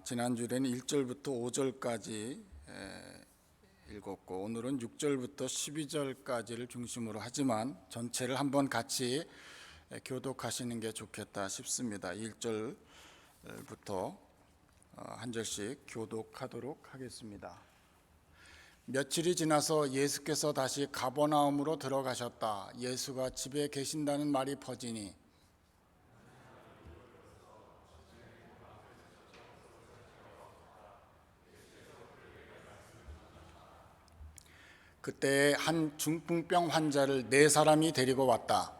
지난주에는 1절부터 5절까지 읽었고 오늘은 6절부터 12절까지를 중심으로 하지만 전체를 한번 같이 교독하시는 게 좋겠다 싶습니다. 1절부터 한 절씩 교독하도록 하겠습니다. 며칠이 지나서 예수께서 다시 가버나움으로 들어가셨다. 예수가 집에 계신다는 말이 퍼지니 그때 한 중풍병 환자를 4사람이 데리고 왔다.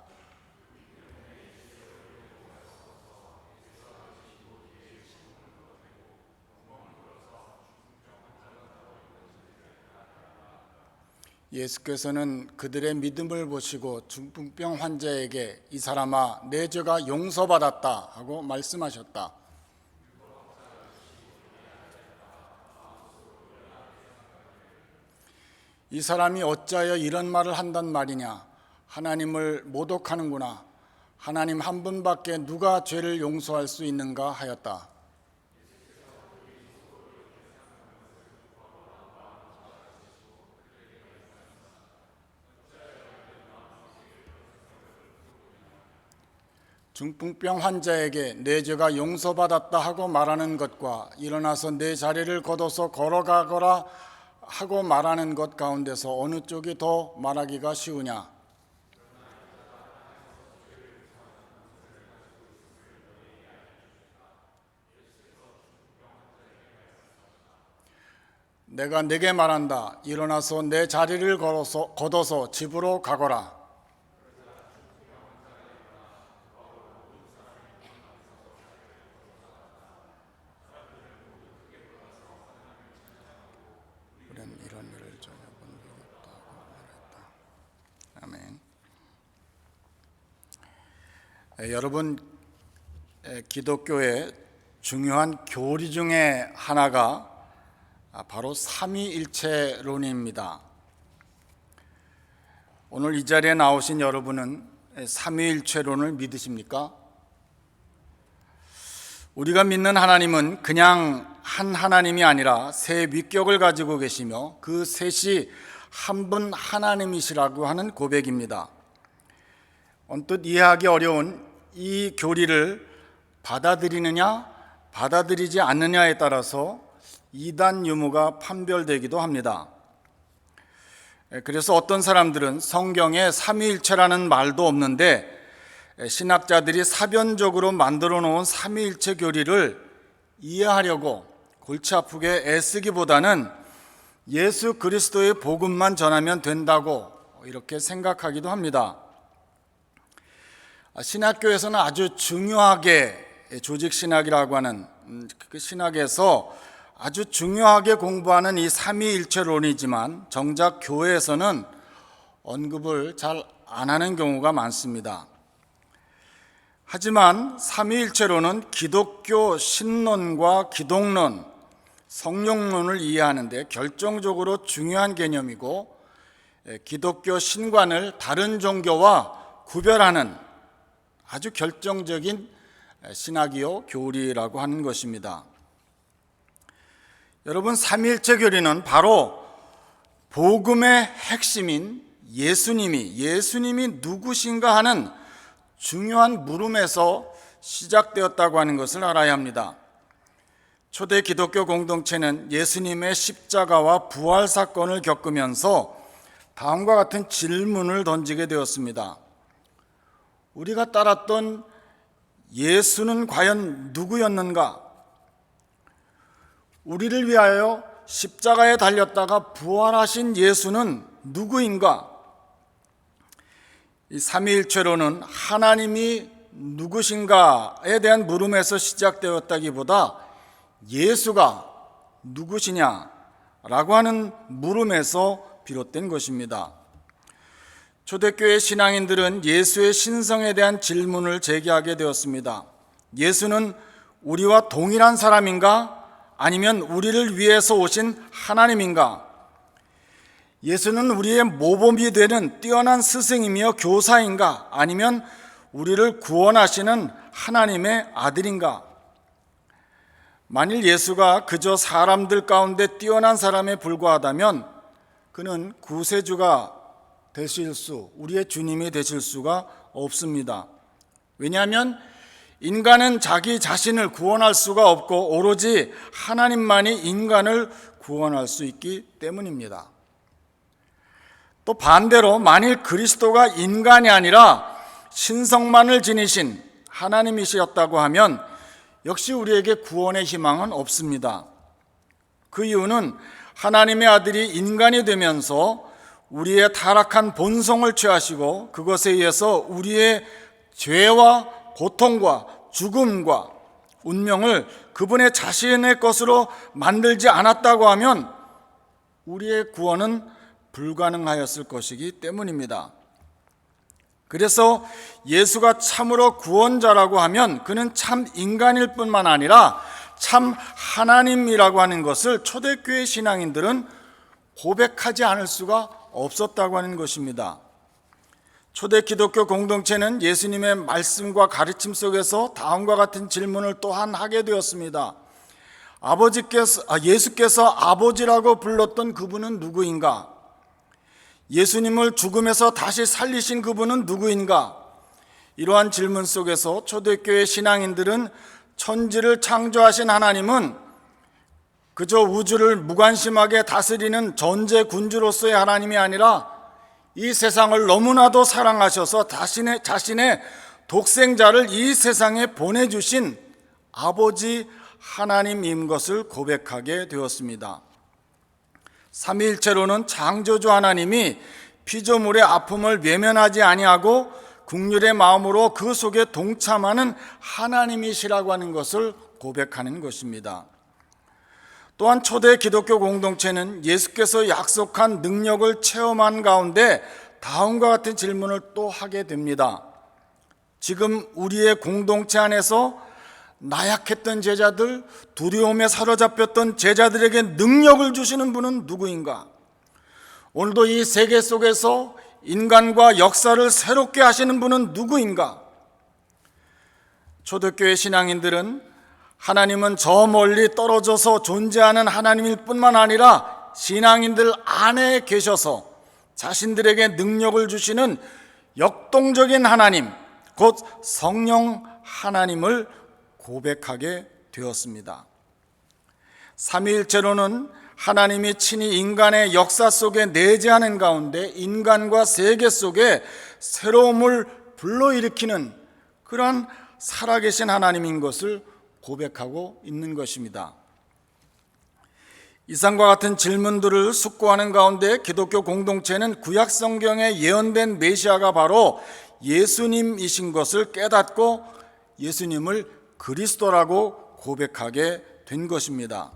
예수께서는 그들의 믿음을 보시고 중풍병 환자에게 이 사람아 내 죄가 용서받았다 하고 말씀하셨다. 이 사람이 어찌하여 이런 말을 한단 말이냐? 하나님을 모독하는구나. 하나님 한 분밖에 누가 죄를 용서할 수 있는가 하였다. 중풍병 환자에게 내 죄가 용서받았다 하고 말하는 것과 일어나서 내 자리를 걷어서 걸어가거라 하고 말하는 것 가운데서 어느 쪽이 더 말하기가 쉬우냐? 내가 네게 말한다. 일어나서 내 자리를 걷어서 집으로 가거라. 이런 일을 전혀 본 적이 없다고 말했다. 아멘. 여러분, 기독교의 중요한 교리 중에 하나가 바로 삼위일체론입니다. 오늘 이 자리에 나오신 여러분은 삼위일체론을 믿으십니까? 우리가 믿는 하나님은 그냥 한 하나님이 아니라 세 위격을 가지고 계시며 그 셋이 한 분 하나님이시라고 하는 고백입니다. 언뜻 이해하기 어려운 이 교리를 받아들이느냐 받아들이지 않느냐에 따라서 이단 유무가 판별되기도 합니다. 그래서 어떤 사람들은 성경에 삼위일체라는 말도 없는데 신학자들이 사변적으로 만들어 놓은 삼위일체 교리를 이해하려고 골치 아프게 애쓰기보다는 예수 그리스도의 복음만 전하면 된다고 이렇게 생각하기도 합니다. 신학교에서는 아주 중요하게 조직신학이라고 하는 그 신학에서 아주 중요하게 공부하는 이 삼위일체론이지만 정작 교회에서는 언급을 잘 안 하는 경우가 많습니다. 하지만 삼위일체론은 기독교 신론과 기독론, 성령론을 이해하는 데 결정적으로 중요한 개념이고 기독교 신관을 다른 종교와 구별하는 아주 결정적인 신학이요 교리라고 하는 것입니다. 여러분, 삼위일체 교리는 바로 복음의 핵심인 예수님이 누구신가 하는 중요한 물음에서 시작되었다고 하는 것을 알아야 합니다. 초대 기독교 공동체는 예수님의 십자가와 부활 사건을 겪으면서 다음과 같은 질문을 던지게 되었습니다. 우리가 따랐던 예수는 과연 누구였는가? 우리를 위하여 십자가에 달렸다가 부활하신 예수는 누구인가? 이 삼위일체론은 하나님이 누구신가에 대한 물음에서 시작되었다기보다 예수가 누구시냐라고 하는 물음에서 비롯된 것입니다. 초대교회 신앙인들은 예수의 신성에 대한 질문을 제기하게 되었습니다. 예수는 우리와 동일한 사람인가? 아니면 우리를 위해서 오신 하나님인가? 예수는 우리의 모범이 되는 뛰어난 스승이며 교사인가? 아니면 우리를 구원하시는 하나님의 아들인가? 만일 예수가 그저 사람들 가운데 뛰어난 사람에 불과하다면 그는 구세주가 되실 우리의 주님이 되실 수가 없습니다. 왜냐하면 인간은 자기 자신을 구원할 수가 없고 오로지 하나님만이 인간을 구원할 수 있기 때문입니다. 또 반대로 만일 그리스도가 인간이 아니라 신성만을 지니신 하나님이셨다고 하면 역시 우리에게 구원의 희망은 없습니다. 그 이유는 하나님의 아들이 인간이 되면서 우리의 타락한 본성을 취하시고 그것에 의해서 우리의 죄와 고통과 죽음과 운명을 그분의 자신의 것으로 만들지 않았다고 하면 우리의 구원은 불가능하였을 것이기 때문입니다. 그래서 예수가 참으로 구원자라고 하면 그는 참 인간일 뿐만 아니라 참 하나님이라고 하는 것을 초대교회 신앙인들은 고백하지 않을 수가 없었다고 하는 것입니다. 초대 기독교 공동체는 예수님의 말씀과 가르침 속에서 다음과 같은 질문을 또한 하게 되었습니다. 예수께서 아버지라고 불렀던 그분은 누구인가? 예수님을 죽음에서 다시 살리신 그분은 누구인가? 이러한 질문 속에서 초대교회 신앙인들은 천지를 창조하신 하나님은 그저 우주를 무관심하게 다스리는 전제군주로서의 하나님이 아니라 이 세상을 너무나도 사랑하셔서 자신의 독생자를 이 세상에 보내주신 아버지 하나님인 것을 고백하게 되었습니다. 삼위일체로는 창조주 하나님이 피조물의 아픔을 외면하지 아니하고 긍휼의 마음으로 그 속에 동참하는 하나님이시라고 하는 것을 고백하는 것입니다. 또한 초대 기독교 공동체는 예수께서 약속한 능력을 체험한 가운데 다음과 같은 질문을 또 하게 됩니다. 지금 우리의 공동체 안에서 나약했던 제자들, 두려움에 사로잡혔던 제자들에게 능력을 주시는 분은 누구인가? 오늘도 이 세계 속에서 인간과 역사를 새롭게 하시는 분은 누구인가? 초대교회 신앙인들은 하나님은 저 멀리 떨어져서 존재하는 하나님일 뿐만 아니라 신앙인들 안에 계셔서 자신들에게 능력을 주시는 역동적인 하나님, 곧 성령 하나님을 고백하게 되었습니다. 삼위일체로는 하나님이 친히 인간의 역사 속에 내재하는 가운데 인간과 세계 속에 새로움을 불러일으키는 그러한 살아계신 하나님인 것을 고백하고 있는 것입니다. 이상과 같은 질문들을 숙고하는 가운데 기독교 공동체는 구약 성경에 예언된 메시아가 바로 예수님이신 것을 깨닫고 예수님을 그리스도라고 고백하게 된 것입니다.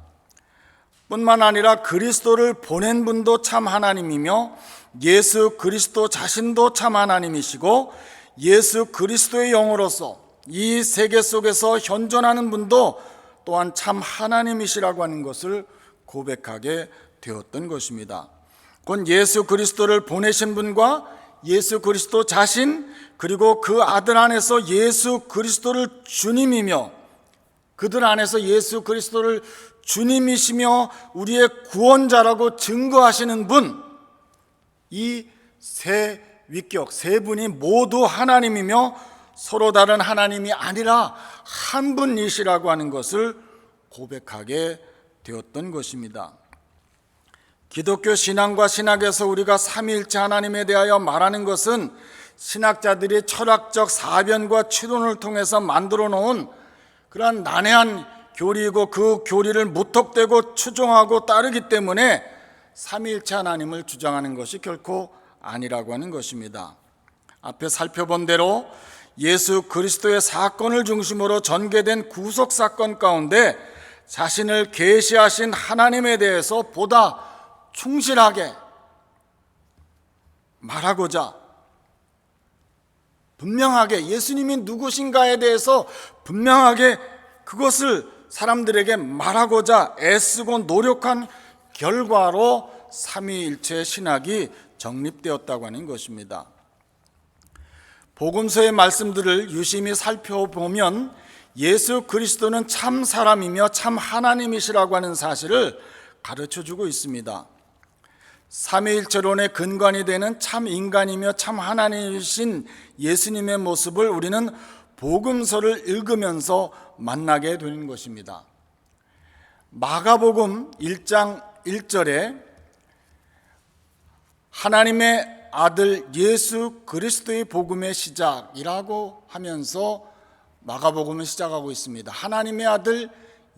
뿐만 아니라 그리스도를 보낸 분도 참 하나님이며 예수 그리스도 자신도 참 하나님이시고 예수 그리스도의 영으로서 이 세계 속에서 현존하는 분도 또한 참 하나님이시라고 하는 것을 고백하게 되었던 것입니다. 곧 예수 그리스도를 보내신 분과 예수 그리스도 자신 그리고 그 아들 안에서 예수 그리스도를 주님이며 그들 안에서 예수 그리스도를 주님이시며 우리의 구원자라고 증거하시는 분, 이 세 위격, 세 분이 모두 하나님이며 서로 다른 하나님이 아니라 한 분이시라고 하는 것을 고백하게 되었던 것입니다. 기독교 신앙과 신학에서 우리가 삼위일체 하나님에 대하여 말하는 것은 신학자들이 철학적 사변과 추론을 통해서 만들어 놓은 그러한 난해한 교리이고 그 교리를 무턱대고 추종하고 따르기 때문에 삼위일체 하나님을 주장하는 것이 결코 아니라고 하는 것입니다. 앞에 살펴본 대로 예수 그리스도의 사건을 중심으로 전개된 구속 사건 가운데 자신을 계시하신 하나님에 대해서 보다 충실하게 말하고자 분명하게 예수님이 누구신가에 대해서 분명하게 그것을 사람들에게 말하고자 애쓰고 노력한 결과로 삼위일체 신학이 정립되었다고 하는 것입니다. 복음서의 말씀들을 유심히 살펴보면 예수 그리스도는 참 사람이며 참 하나님이시라고 하는 사실을 가르쳐주고 있습니다. 삼위일체론의 근간이 되는 참 인간이며 참 하나님이신 예수님의 모습을 우리는 복음서를 읽으면서 만나게 되는 것입니다. 마가복음 1장 1절에 하나님의 아들 예수 그리스도의 복음의 시작이라고 하면서 마가복음을 시작하고 있습니다. 하나님의 아들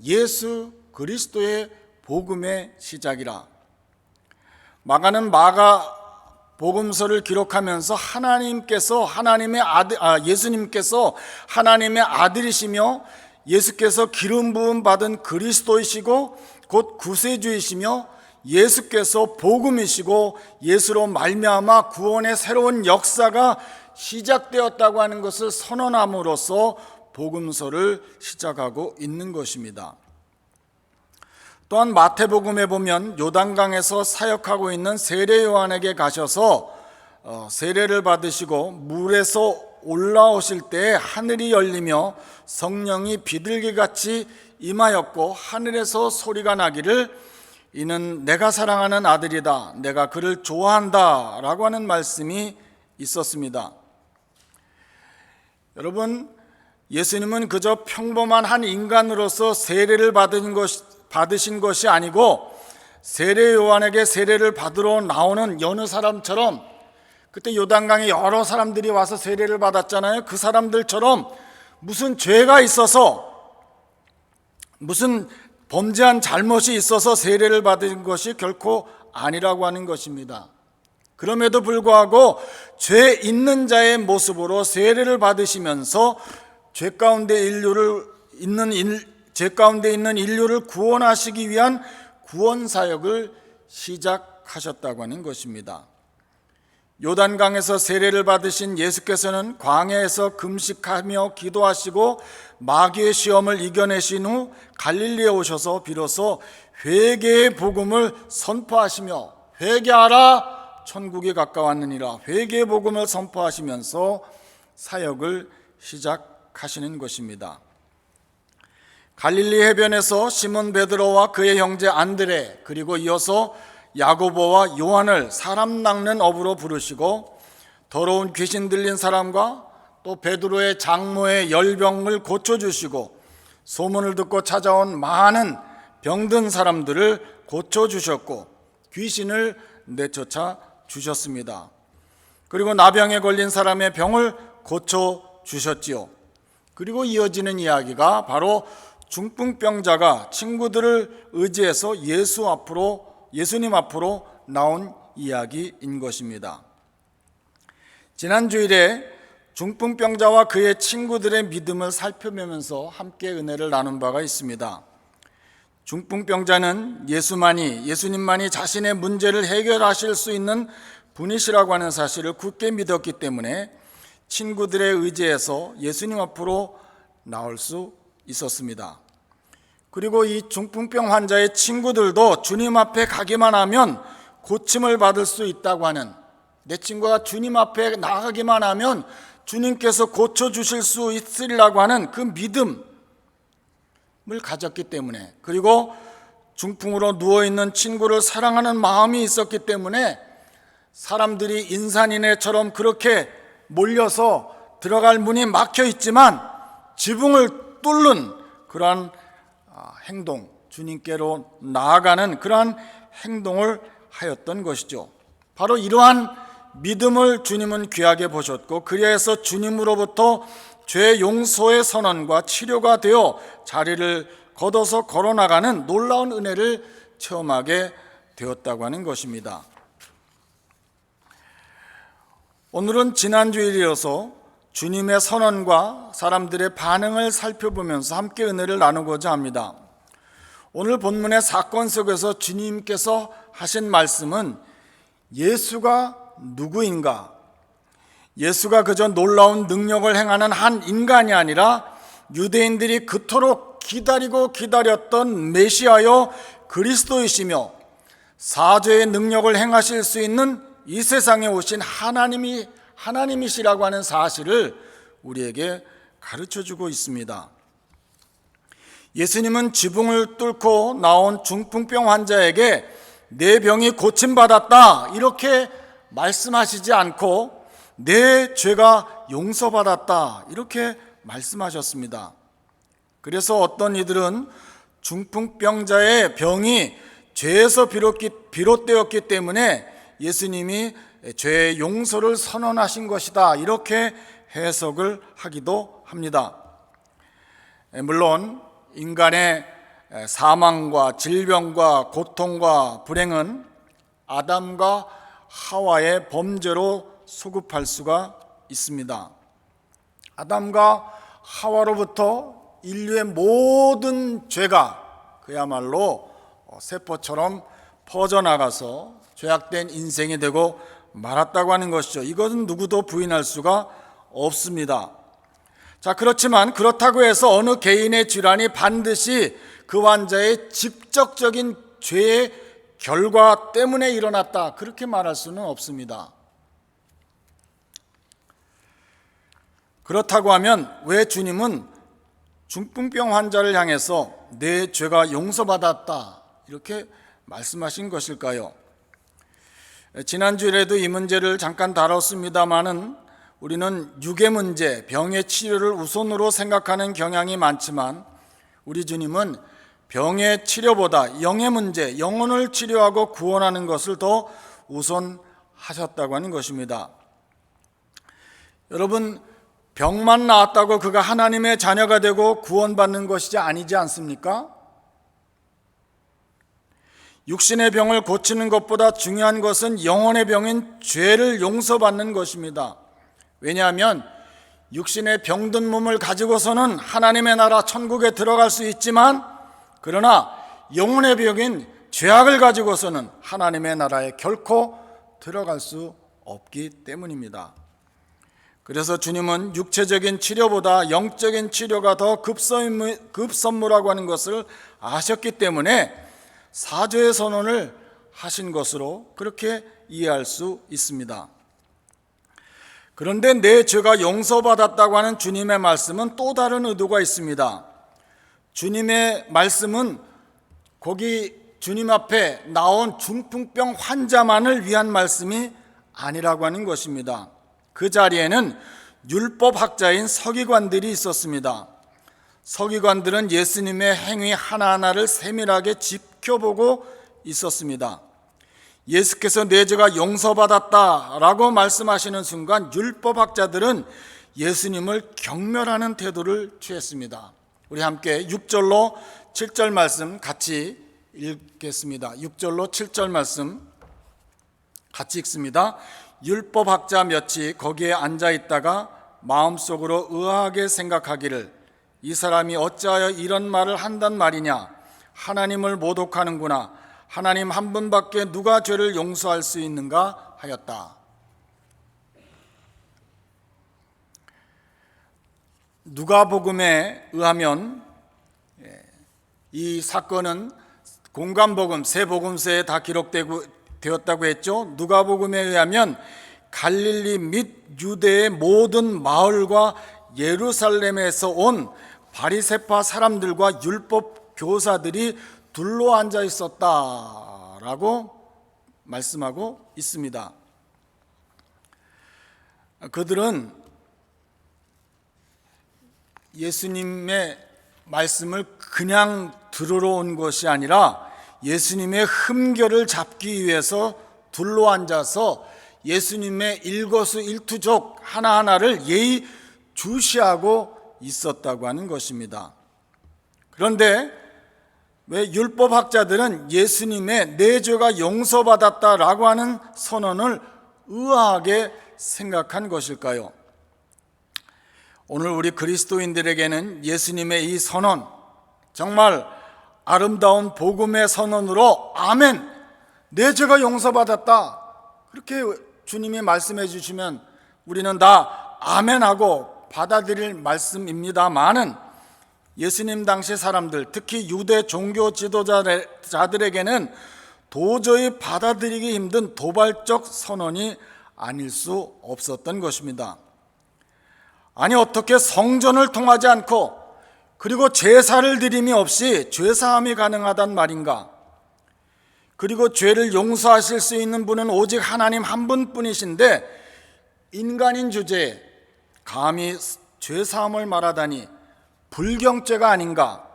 예수 그리스도의 복음의 시작이라. 마가는 마가복음서를 기록하면서 예수님께서 하나님의 아들이시며 예수께서 기름 부음 받은 그리스도이시고 곧 구세주이시며 예수께서 복음이시고 예수로 말미암아 구원의 새로운 역사가 시작되었다고 하는 것을 선언함으로써 복음서를 시작하고 있는 것입니다. 또한 마태복음에 보면 요단강에서 사역하고 있는 세례 요한에게 가셔서 세례를 받으시고 물에서 올라오실 때 하늘이 열리며 성령이 비둘기같이 임하였고 하늘에서 소리가 나기를 이는 내가 사랑하는 아들이다, 내가 그를 좋아한다 라고 하는 말씀이 있었습니다. 여러분, 예수님은 그저 평범한 한 인간으로서 세례를 받으신 것이 아니고 세례 요한에게 세례를 받으러 나오는 여느 사람처럼, 그때 요단강에 여러 사람들이 와서 세례를 받았잖아요. 그 사람들처럼 무슨 죄가 있어서, 무슨 범죄한 잘못이 있어서 세례를 받은 것이 결코 아니라고 하는 것입니다. 그럼에도 불구하고 죄 있는 자의 모습으로 세례를 받으시면서 죄 가운데 있는 인류를 구원하시기 위한 구원 사역을 시작하셨다고 하는 것입니다. 요단강에서 세례를 받으신 예수께서는 광야에서 금식하며 기도하시고 마귀의 시험을 이겨내신 후 갈릴리에 오셔서 비로소 회개의 복음을 선포하시며 회개하라 천국이 가까웠느니라, 회개의 복음을 선포하시면서 사역을 시작하시는 것입니다. 갈릴리 해변에서 시몬 베드로와 그의 형제 안드레, 그리고 이어서 야고보와 요한을 사람 낚는 어부로 부르시고 더러운 귀신 들린 사람과 또 베드로의 장모의 열병을 고쳐주시고 소문을 듣고 찾아온 많은 병든 사람들을 고쳐주셨고 귀신을 내쫓아 주셨습니다. 그리고 나병에 걸린 사람의 병을 고쳐주셨지요. 그리고 이어지는 이야기가 바로 중풍병자가 친구들을 의지해서 예수님 앞으로 나온 이야기인 것입니다. 지난 주일에 중풍병자와 그의 친구들의 믿음을 살펴보면서 함께 은혜를 나눈 바가 있습니다. 중풍병자는 예수님만이 자신의 문제를 해결하실 수 있는 분이시라고 하는 사실을 굳게 믿었기 때문에 친구들의 의지에서 예수님 앞으로 나올 수 있었습니다. 그리고 이 중풍병 환자의 친구들도 주님 앞에 가기만 하면 고침을 받을 수 있다고 하는, 내 친구가 주님 앞에 나가기만 하면 주님께서 고쳐주실 수 있으리라고 하는 그 믿음을 가졌기 때문에, 그리고 중풍으로 누워있는 친구를 사랑하는 마음이 있었기 때문에 사람들이 인산인해처럼 그렇게 몰려서 들어갈 문이 막혀 있지만 지붕을 뚫는 그러한 행동, 주님께로 나아가는 그러한 행동을 하였던 것이죠. 바로 이러한 믿음을 주님은 귀하게 보셨고, 그리하여서 주님으로부터 죄 용서의 선언과 치료가 되어 자리를 걷어서 걸어나가는 놀라운 은혜를 체험하게 되었다고 하는 것입니다. 오늘은 지난주일이어서 주님의 선언과 사람들의 반응을 살펴보면서 함께 은혜를 나누고자 합니다. 오늘 본문의 사건 속에서 주님께서 하신 말씀은 예수가 누구인가? 예수가 그저 놀라운 능력을 행하는 한 인간이 아니라 유대인들이 그토록 기다렸던 메시아여 그리스도이시며 사죄의 능력을 행하실 수 있는 이 세상에 오신 하나님이시라고 하는 사실을 우리에게 가르쳐주고 있습니다. 예수님은 지붕을 뚫고 나온 중풍병 환자에게 내 병이 고침받았다 이렇게 말씀하시지 않고 내 죄가 용서받았다 이렇게 말씀하셨습니다. 그래서 어떤 이들은 중풍병자의 병이 죄에서 비롯되었기 때문에 예수님이 죄의 용서를 선언하신 것이다 이렇게 해석을 하기도 합니다. 물론 인간의 사망과 질병과 고통과 불행은 아담과 하와의 범죄로 소급할 수가 있습니다. 아담과 하와로부터 인류의 모든 죄가 그야말로 세포처럼 퍼져나가서 죄악된 인생이 되고 말았다고 하는 것이죠. 이것은 누구도 부인할 수가 없습니다. 자, 그렇지만 그렇다고 해서 어느 개인의 질환이 반드시 그 환자의 직접적인 죄의 결과 때문에 일어났다 그렇게 말할 수는 없습니다. 그렇다고 하면 왜 주님은 중풍병 환자를 향해서 내 죄가 용서받았다 이렇게 말씀하신 것일까요? 지난주에도 이 문제를 잠깐 다뤘습니다마는 우리는 육의 문제, 병의 치료를 우선으로 생각하는 경향이 많지만 우리 주님은 병의 치료보다 영의 문제, 영혼을 치료하고 구원하는 것을 더 우선하셨다고 하는 것입니다. 여러분, 병만 나았다고 그가 하나님의 자녀가 되고 구원받는 것이지 아니지 않습니까? 육신의 병을 고치는 것보다 중요한 것은 영혼의 병인 죄를 용서받는 것입니다. 왜냐하면 육신의 병든 몸을 가지고서는 하나님의 나라 천국에 들어갈 수 있지만 그러나 영혼의 병인 죄악을 가지고서는 하나님의 나라에 결코 들어갈 수 없기 때문입니다. 그래서 주님은 육체적인 치료보다 영적인 치료가 더 급선무라고 하는 것을 아셨기 때문에 사죄의 선언을 하신 것으로 그렇게 이해할 수 있습니다. 그런데 내 죄가 용서받았다고 하는 주님의 말씀은 또 다른 의도가 있습니다. 주님의 말씀은 거기 주님 앞에 나온 중풍병 환자만을 위한 말씀이 아니라고 하는 것입니다. 그 자리에는 율법학자인 서기관들이 있었습니다. 서기관들은 예수님의 행위 하나하나를 세밀하게 지켜보고 있었습니다. 예수께서 내 죄가 용서받았다라고 말씀하시는 순간 율법학자들은 예수님을 경멸하는 태도를 취했습니다. 우리 함께 6절로 7절 말씀 같이 읽겠습니다. 6절로 7절 말씀 같이 읽습니다. 율법학자 몇이 거기에 앉아 있다가 마음속으로 의아하게 생각하기를 이 사람이 어찌하여 이런 말을 한단 말이냐? 하나님을 모독하는구나. 하나님 한 분밖에 누가 죄를 용서할 수 있는가 하였다. 누가복음에 의하면 이 사건은 공관복음, 세 복음서에 다 기록되었다고 했죠. 누가복음에 의하면 갈릴리 및 유대의 모든 마을과 예루살렘에서 온 바리새파 사람들과 율법 교사들이 둘러 앉아 있었다라고 말씀하고 있습니다. 그들은 예수님의 말씀을 그냥 들으러 온 것이 아니라 예수님의 흠결을 잡기 위해서 둘러 앉아서 예수님의 일거수일투족 하나하나를 예의 주시하고 있었다고 하는 것입니다. 그런데 왜 율법학자들은 예수님의 내 죄가 용서받았다라고 하는 선언을 의아하게 생각한 것일까요? 오늘 우리 그리스도인들에게는 예수님의 이 선언, 정말 아름다운 복음의 선언으로 아멘, 내 죄가 용서받았다 그렇게 주님이 말씀해 주시면 우리는 다 아멘하고 받아들일 말씀입니다마는 예수님 당시 사람들, 특히 유대 종교 지도자들에게는 도저히 받아들이기 힘든 도발적 선언이 아닐 수 없었던 것입니다. 아니 어떻게 성전을 통하지 않고 그리고 제사를 드림이 없이 죄사함이 가능하단 말인가? 그리고 죄를 용서하실 수 있는 분은 오직 하나님 한 분뿐이신데 인간인 주제에 감히 죄사함을 말하다니 불경죄가 아닌가?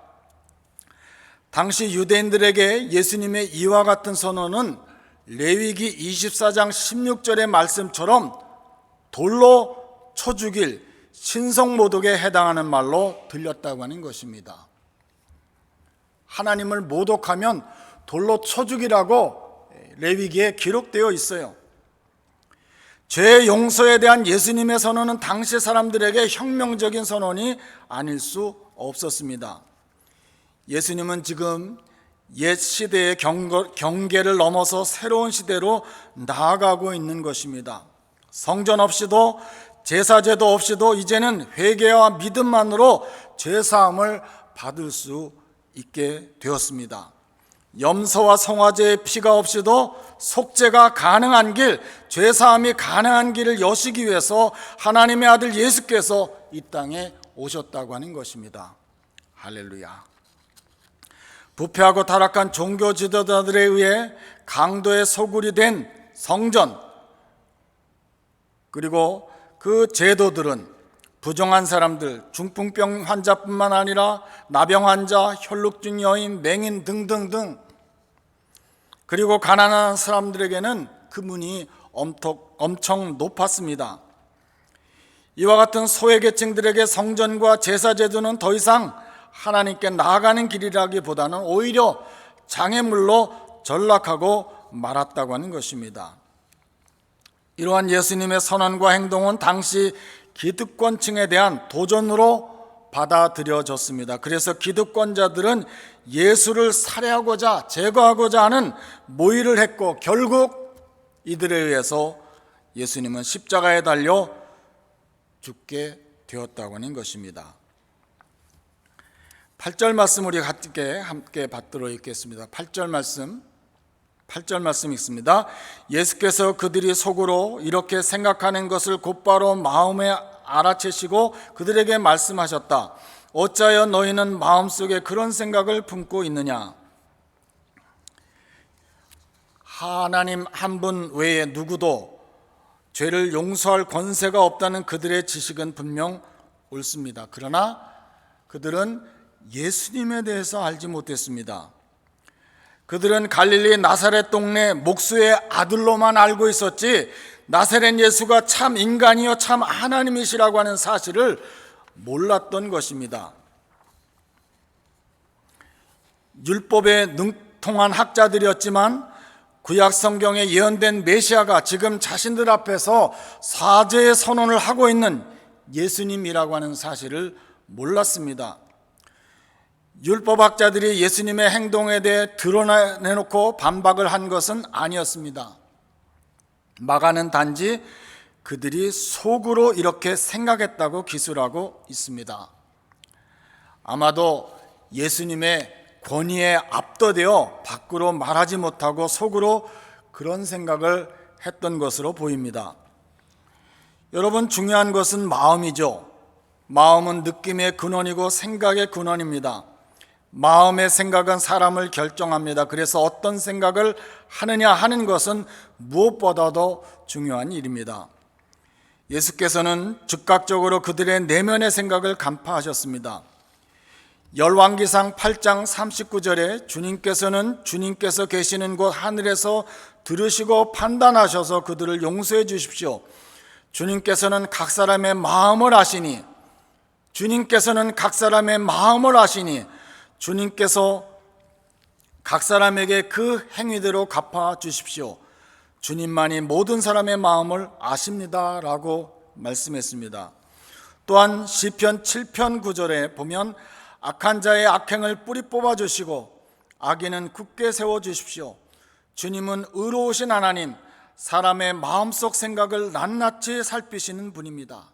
당시 유대인들에게 예수님의 이와 같은 선언은 레위기 24장 16절의 말씀처럼 돌로 쳐 죽일 신성모독에 해당하는 말로 들렸다고 하는 것입니다. 하나님을 모독하면 돌로 쳐 죽이라고 레위기에 기록되어 있어요. 죄 용서에 대한 예수님의 선언은 당시 사람들에게 혁명적인 선언이 아닐 수 없었습니다. 예수님은 지금 옛 시대의 경계를 넘어서 새로운 시대로 나아가고 있는 것입니다. 성전 없이도 제사제도 없이도 이제는 회개와 믿음만으로 죄사함을 받을 수 있게 되었습니다. 염소와 송아지의 피가 없이도 속죄가 가능한 길, 죄사함이 가능한 길을 여시기 위해서 하나님의 아들 예수께서 이 땅에 오셨다고 하는 것입니다. 할렐루야. 부패하고 타락한 종교 지도자들에 의해 강도의 소굴이 된 성전, 그리고 그 제도들은 부정한 사람들, 중풍병 환자뿐만 아니라 나병 환자, 혈루증 여인, 맹인 등등등, 그리고 가난한 사람들에게는 그 문이 엄청 높았습니다. 이와 같은 소외계층들에게 성전과 제사제도는 더 이상 하나님께 나아가는 길이라기보다는 오히려 장애물로 전락하고 말았다고 하는 것입니다. 이러한 예수님의 선언과 행동은 당시 기득권층에 대한 도전으로 받아들여졌습니다. 그래서 기득권자들은 예수를 살해하고자 제거하고자 하는 모의를 했고 결국 이들에 의해서 예수님은 십자가에 달려 죽게 되었다고 하는 것입니다. 8절 말씀 우리 함께 받도록 읽겠습니다. 8절 말씀 읽습니다. 예수께서 그들이 속으로 이렇게 생각하는 것을 곧바로 마음에 알아채시고 그들에게 말씀하셨다. 어찌하여 너희는 마음속에 그런 생각을 품고 있느냐? 하나님 한 분 외에 누구도 죄를 용서할 권세가 없다는 그들의 지식은 분명 옳습니다. 그러나 그들은 예수님에 대해서 알지 못했습니다. 그들은 갈릴리 나사렛 동네 목수의 아들로만 알고 있었지 나사렛 예수가 참 인간이요 참 하나님이시라고 하는 사실을 몰랐던 것입니다. 율법에 능통한 학자들이었지만 구약 성경에 예언된 메시아가 지금 자신들 앞에서 사죄의 선언을 하고 있는 예수님이라고 하는 사실을 몰랐습니다. 율법학자들이 예수님의 행동에 대해 드러내놓고 반박을 한 것은 아니었습니다. 마가는 단지 그들이 속으로 이렇게 생각했다고 기술하고 있습니다. 아마도 예수님의 권위에 압도되어 밖으로 말하지 못하고 속으로 그런 생각을 했던 것으로 보입니다. 여러분, 중요한 것은 마음이죠. 마음은 느낌의 근원이고 생각의 근원입니다. 마음의 생각은 사람을 결정합니다. 그래서 어떤 생각을 하느냐 하는 것은 무엇보다도 중요한 일입니다. 예수께서는 즉각적으로 그들의 내면의 생각을 간파하셨습니다. 열왕기상 8장 39절에 주님께서 계시는 곳 하늘에서 들으시고 판단하셔서 그들을 용서해 주십시오. 주님께서는 각 사람의 마음을 아시니 주님께서 각 사람에게 그 행위대로 갚아 주십시오. 주님만이 모든 사람의 마음을 아십니다 라고 말씀했습니다. 또한 시편 7편 9절에 보면 악한 자의 악행을 뿌리 뽑아 주시고 악인은 굳게 세워 주십시오. 주님은 의로우신 하나님, 사람의 마음속 생각을 낱낱이 살피시는 분입니다.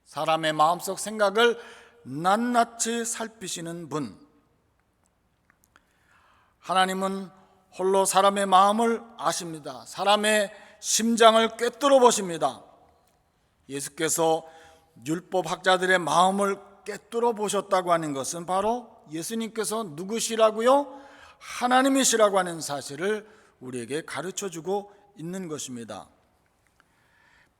사람의 마음속 생각을 낱낱이 살피시는 분. 하나님은 홀로 사람의 마음을 아십니다. 사람의 심장을 꿰뚫어 보십니다. 예수께서 율법학자들의 마음을 꿰뚫어 보셨다고 하는 것은 바로 예수님께서 누구시라고요? 하나님이시라고 하는 사실을 우리에게 가르쳐주고 있는 것입니다.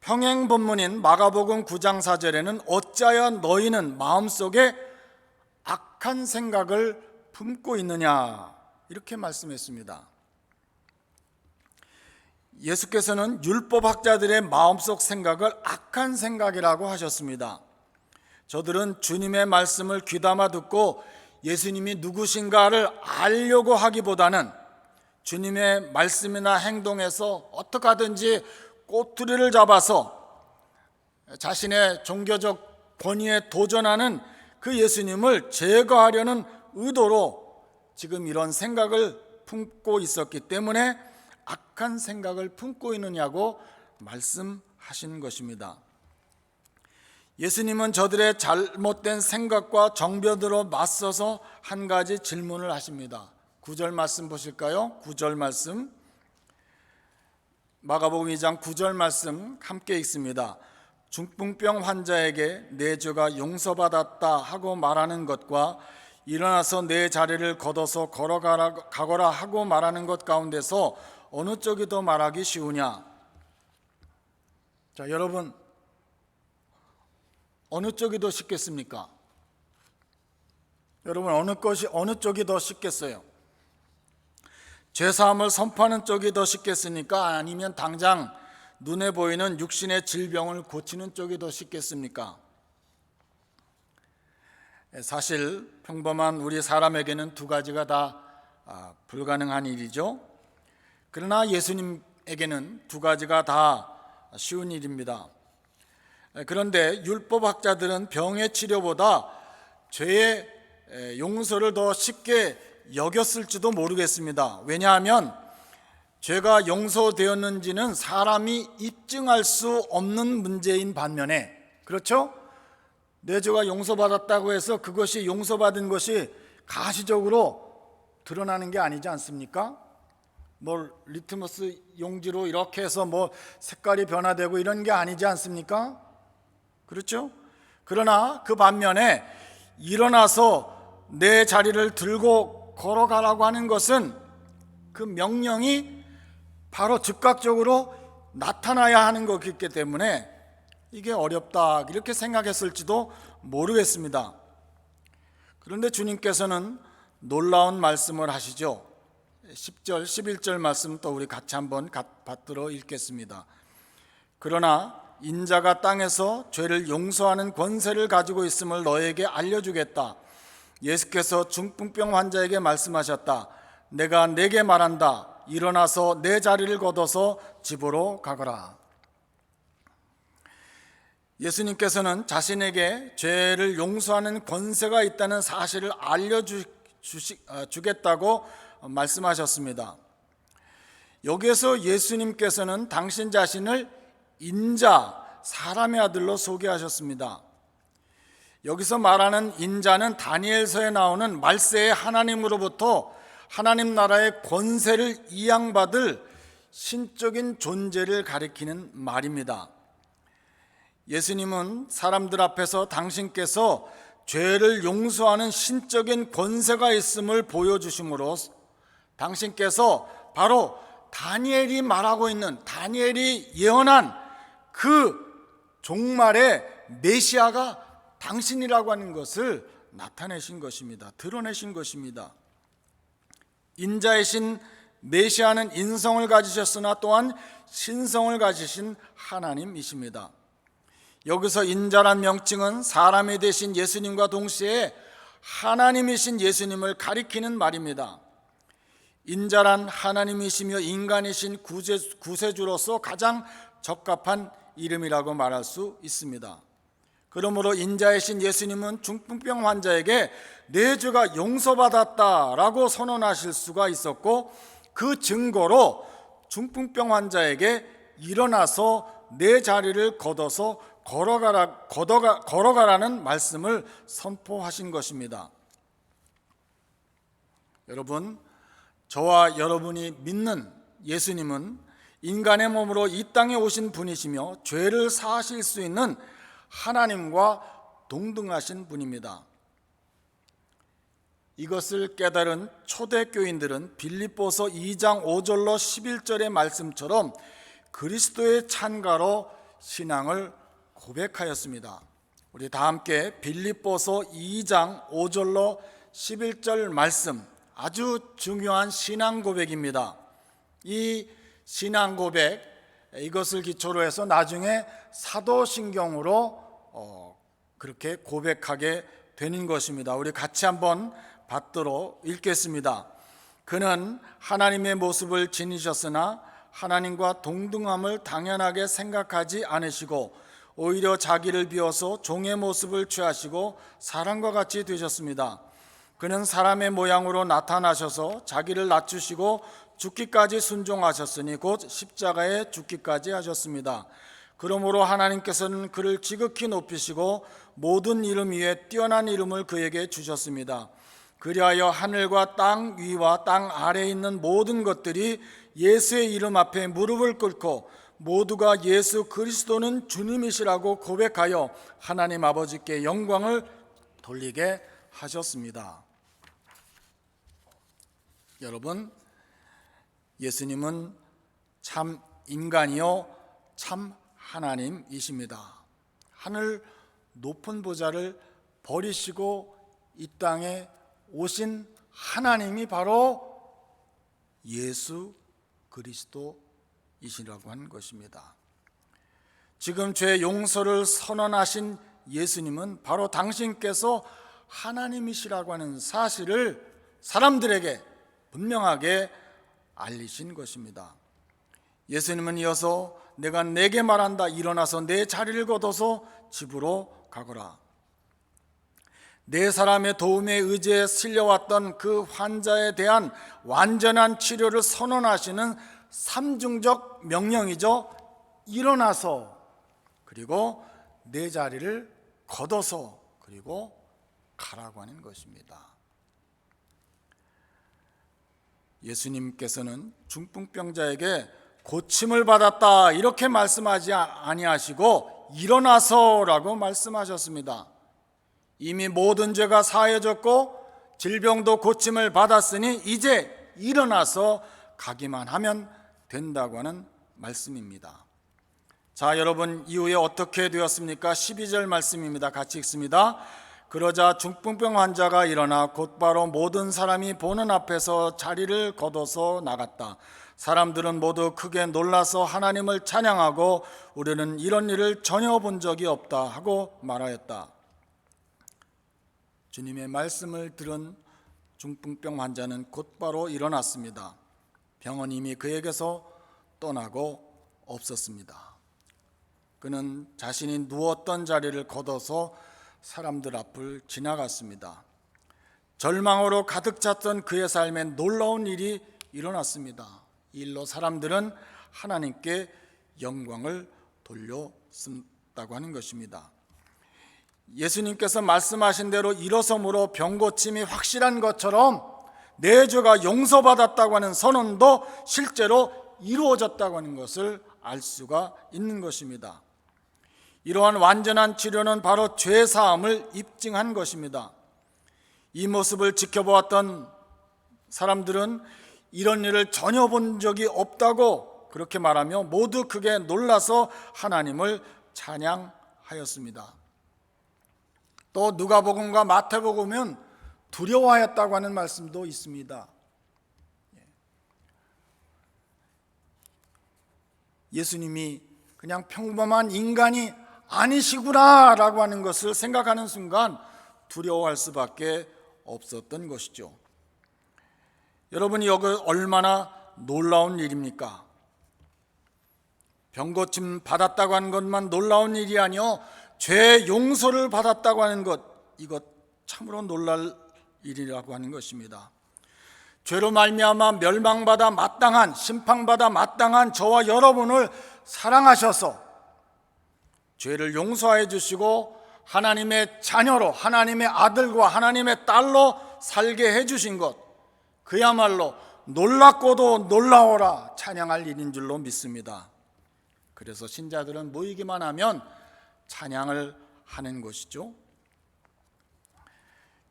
평행 본문인 마가복음 9장 4절에는 어찌하여 너희는 마음속에 악한 생각을 품고 있느냐 이렇게 말씀했습니다. 예수께서는 율법학자들의 마음속 생각을 악한 생각이라고 하셨습니다. 저들은 주님의 말씀을 귀담아 듣고 예수님이 누구신가를 알려고 하기보다는 주님의 말씀이나 행동에서 어떻게 하든지 꼬투리를 잡아서 자신의 종교적 권위에 도전하는 그 예수님을 제거하려는 의도로 지금 이런 생각을 품고 있었기 때문에 악한 생각을 품고 있느냐고 말씀하신 것입니다. 예수님은 저들의 잘못된 생각과 정변으로 맞서서 한 가지 질문을 하십니다. 9절 말씀 보실까요? 9절 말씀, 마가복음 2장 9절 말씀 함께 읽습니다. 중풍병 환자에게 내 죄가 용서받았다 하고 말하는 것과 일어나서 내 자리를 걷어서 가거라 하고 말하는 것 가운데서 어느 쪽이 더 말하기 쉬우냐? 자, 여러분, 어느 쪽이 더 쉽겠습니까? 여러분, 어느 쪽이 더 쉽겠어요? 죄사함을 선포하는 쪽이 더 쉽겠습니까? 아니면 당장 눈에 보이는 육신의 질병을 고치는 쪽이 더 쉽겠습니까? 사실 평범한 우리 사람에게는 두 가지가 다 불가능한 일이죠. 그러나 예수님에게는 두 가지가 다 쉬운 일입니다. 그런데 율법학자들은 병의 치료보다 죄의 용서를 더 쉽게 여겼을지도 모르겠습니다. 왜냐하면 죄가 용서되었는지는 사람이 입증할 수 없는 문제인 반면에, 그렇죠? 내 죄가 용서받았다고 해서 그것이 용서받은 것이 가시적으로 드러나는 게 아니지 않습니까? 리트머스 용지로 이렇게 해서 색깔이 변화되고 이런 게 아니지 않습니까? 그렇죠? 그러나 그 반면에 일어나서 내 자리를 들고 걸어가라고 하는 것은 그 명령이 바로 즉각적으로 나타나야 하는 것이기 때문에 이게 어렵다 이렇게 생각했을지도 모르겠습니다. 그런데 주님께서는 놀라운 말씀을 하시죠. 10절, 11절 말씀 또 우리 같이 한번 받들어 읽겠습니다. 그러나 인자가 땅에서 죄를 용서하는 권세를 가지고 있음을 너에게 알려주겠다. 예수께서 중풍병 환자에게 말씀하셨다. 내가 네게 말한다. 일어나서 내 자리를 걷어서 집으로 가거라. 예수님께서는 자신에게 죄를 용서하는 권세가 있다는 사실을 알려주겠다고 말씀하셨습니다. 여기에서 예수님께서는 당신 자신을 인자, 사람의 아들로 소개하셨습니다. 여기서 말하는 인자는 다니엘서에 나오는 말세의 하나님으로부터 하나님 나라의 권세를 이양받을 신적인 존재를 가리키는 말입니다. 예수님은 사람들 앞에서 당신께서 죄를 용서하는 신적인 권세가 있음을 보여주심으로 당신께서 바로 다니엘이 말하고 있는, 다니엘이 예언한 그 종말의 메시아가 당신이라고 하는 것을 나타내신 것입니다. 드러내신 것입니다. 인자이신 메시아는 인성을 가지셨으나 또한 신성을 가지신 하나님이십니다. 여기서 인자란 명칭은 사람이 되신 예수님과 동시에 하나님이신 예수님을 가리키는 말입니다. 인자란 하나님이시며 인간이신 구세주로서 가장 적합한 이름이라고 말할 수 있습니다. 그러므로 인자이신 예수님은 중풍병 환자에게 내 죄가 용서받았다라고 선언하실 수가 있었고, 그 증거로 중풍병 환자에게 일어나서 내 자리를 걷어서 걸어가라는 말씀을 선포하신 것입니다. 여러분, 저와 여러분이 믿는 예수님은 인간의 몸으로 이 땅에 오신 분이시며 죄를 사하실 수 있는 하나님과 동등하신 분입니다. 이것을 깨달은 초대교인들은 빌립보서 2장 5절로 11절의 말씀처럼 그리스도의 찬가로 신앙을 고백하였습니다. 우리 다 함께 빌립보서 2장 5절로 11절 말씀, 아주 중요한 신앙 고백입니다. 이 신앙 고백, 이것을 기초로 해서 나중에 사도신경으로 그렇게 고백하게 되는 것입니다. 우리 같이 한번 받도록 읽겠습니다. 그는 하나님의 모습을 지니셨으나 하나님과 동등함을 당연하게 생각하지 않으시고 오히려 자기를 비워서 종의 모습을 취하시고 사람과 같이 되셨습니다. 그는 사람의 모양으로 나타나셔서 자기를 낮추시고 죽기까지 순종하셨으니 곧 십자가에 죽기까지 하셨습니다. 그러므로 하나님께서는 그를 지극히 높이시고 모든 이름 위에 뛰어난 이름을 그에게 주셨습니다. 그리하여 하늘과 땅 위와 땅 아래에 있는 모든 것들이 예수의 이름 앞에 무릎을 꿇고 모두가 예수 그리스도는 주님이시라고 고백하여 하나님 아버지께 영광을 돌리게 하셨습니다. 여러분, 예수님은 참 인간이요 참 하나님이십니다. 하늘 높은 보좌를 버리시고 이 땅에 오신 하나님이 바로 예수 그리스도이시라고 하는 것입니다. 지금 죄 용서를 선언하신 예수님은 바로 당신께서 하나님이시라고 하는 사실을 사람들에게 분명하게 알리신 것입니다. 예수님은 이어서 내가 내게 말한다. 일어나서 내 자리를 걷어서 집으로 가거라. 네 사람의 도움에 의지해 실려왔던 그 환자에 대한 완전한 치료를 선언하시는 삼중적 명령이죠. 일어나서, 그리고 내 자리를 걷어서, 그리고 가라고 하는 것입니다. 예수님께서는 중풍병자에게 고침을 받았다 이렇게 말씀하지 아니하시고 일어나서라고 말씀하셨습니다. 이미 모든 죄가 사해졌고 질병도 고침을 받았으니 이제 일어나서 가기만 하면 된다고 하는 말씀입니다. 자, 여러분, 이후에 어떻게 되었습니까? 12절 말씀입니다. 같이 읽습니다. 그러자 중풍병 환자가 일어나 곧바로 모든 사람이 보는 앞에서 자리를 걷어서 나갔다. 사람들은 모두 크게 놀라서 하나님을 찬양하고 우리는 이런 일을 전혀 본 적이 없다 하고 말하였다. 주님의 말씀을 들은 중풍병 환자는 곧바로 일어났습니다. 병은 이미 그에게서 떠나고 없었습니다. 그는 자신이 누웠던 자리를 걷어서 사람들 앞을 지나갔습니다. 절망으로 가득 찼던 그의 삶에 놀라운 일이 일어났습니다. 이 일로 사람들은 하나님께 영광을 돌렸다고 하는 것입니다. 예수님께서 말씀하신 대로 일어섬으로 병 고침이 확실한 것처럼 내 죄가 용서받았다고 하는 선언도 실제로 이루어졌다고 하는 것을 알 수가 있는 것입니다. 이러한 완전한 치료는 바로 죄 사함을 입증한 것입니다. 이 모습을 지켜보았던 사람들은 이런 일을 전혀 본 적이 없다고 그렇게 말하며 모두 크게 놀라서 하나님을 찬양하였습니다. 또 누가복음과 마태복음은 두려워하였다고 하는 말씀도 있습니다. 예수님이 그냥 평범한 인간이 아니시구나라고 하는 것을 생각하는 순간 두려워할 수밖에 없었던 것이죠. 여러분이 여기 얼마나 놀라운 일입니까? 병고침 받았다고 하는 것만 놀라운 일이 아니요, 죄 용서를 받았다고 하는 것, 이것 참으로 놀랄 일이라고 하는 것입니다. 죄로 말미암아 멸망받아 마땅한, 심판받아 마땅한 저와 여러분을 사랑하셔서 죄를 용서해 주시고 하나님의 자녀로, 하나님의 아들과 하나님의 딸로 살게 해 주신 것, 그야말로 놀랍고도 놀라워라 찬양할 일인 줄로 믿습니다. 그래서 신자들은 모이기만 하면 찬양을 하는 것이죠.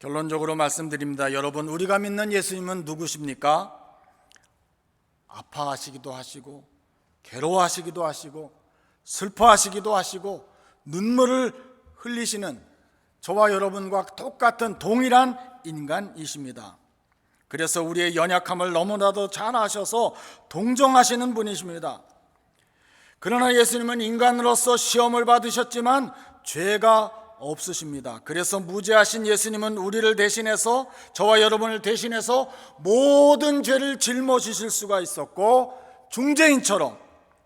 결론적으로 말씀드립니다. 여러분, 우리가 믿는 예수님은 누구십니까? 아파하시기도 하시고 괴로워하시기도 하시고 슬퍼하시기도 하시고 눈물을 흘리시는 저와 여러분과 똑같은 동일한 인간이십니다. 그래서 우리의 연약함을 너무나도 잘 아셔서 동정하시는 분이십니다. 그러나 예수님은 인간으로서 시험을 받으셨지만 죄가 없으십니다. 그래서 무죄하신 예수님은 우리를 대신해서, 저와 여러분을 대신해서 모든 죄를 짊어지실 수가 있었고, 중재인처럼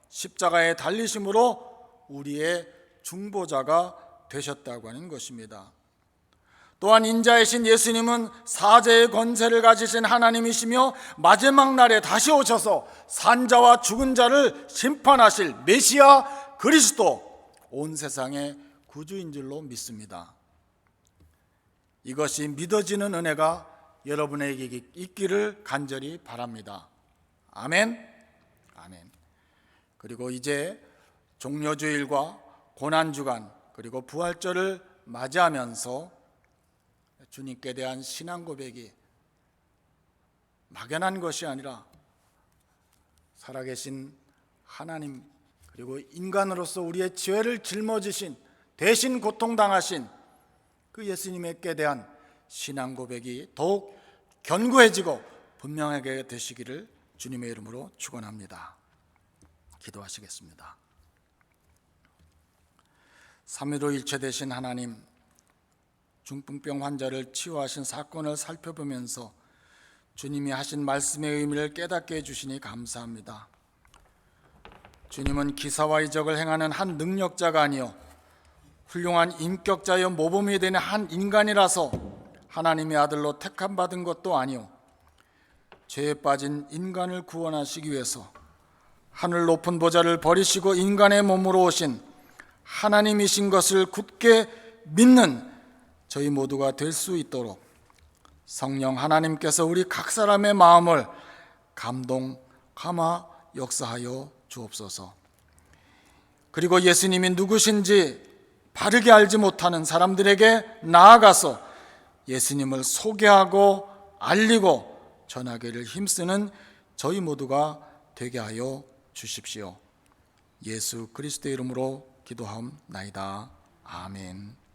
십자가에 달리심으로 우리의 중보자가 되셨다고 하는 것입니다. 또한 인자이신 예수님은 사죄의 권세를 가지신 하나님이시며 마지막 날에 다시 오셔서 산자와 죽은 자를 심판하실 메시아 그리스도, 온 세상의 구주인 줄로 믿습니다. 이것이 믿어지는 은혜가 여러분에게 있기를 간절히 바랍니다. 아멘. 아멘. 그리고 이제 종려주일과 고난주간 그리고 부활절을 맞이하면서 주님께 대한 신앙 고백이 막연한 것이 아니라 살아계신 하나님, 그리고 인간으로서 우리의 죄를 짊어지신, 대신 고통당하신 그 예수님께 대한 신앙 고백이 더욱 견고해지고 분명하게 되시기를 주님의 이름으로 축원합니다. 기도하시겠습니다. 삼위일체 되신 하나님, 중풍병 환자를 치유하신 사건을 살펴보면서 주님이 하신 말씀의 의미를 깨닫게 해주시니 감사합니다. 주님은 기사와 이적을 행하는 한 능력자가 아니요 훌륭한 인격자여 모범이 되는 한 인간이라서 하나님의 아들로 택함받은 것도 아니요 죄에 빠진 인간을 구원하시기 위해서 하늘 높은 보좌를 버리시고 인간의 몸으로 오신 하나님이신 것을 굳게 믿는 저희 모두가 될 수 있도록 성령 하나님께서 우리 각 사람의 마음을 감동, 감화, 역사하여 주옵소서. 그리고 예수님이 누구신지 바르게 알지 못하는 사람들에게 나아가서 예수님을 소개하고 알리고 전하기를 힘쓰는 저희 모두가 되게 하여 주십시오. 예수 그리스도의 이름으로 기도하옵나이다. 아멘.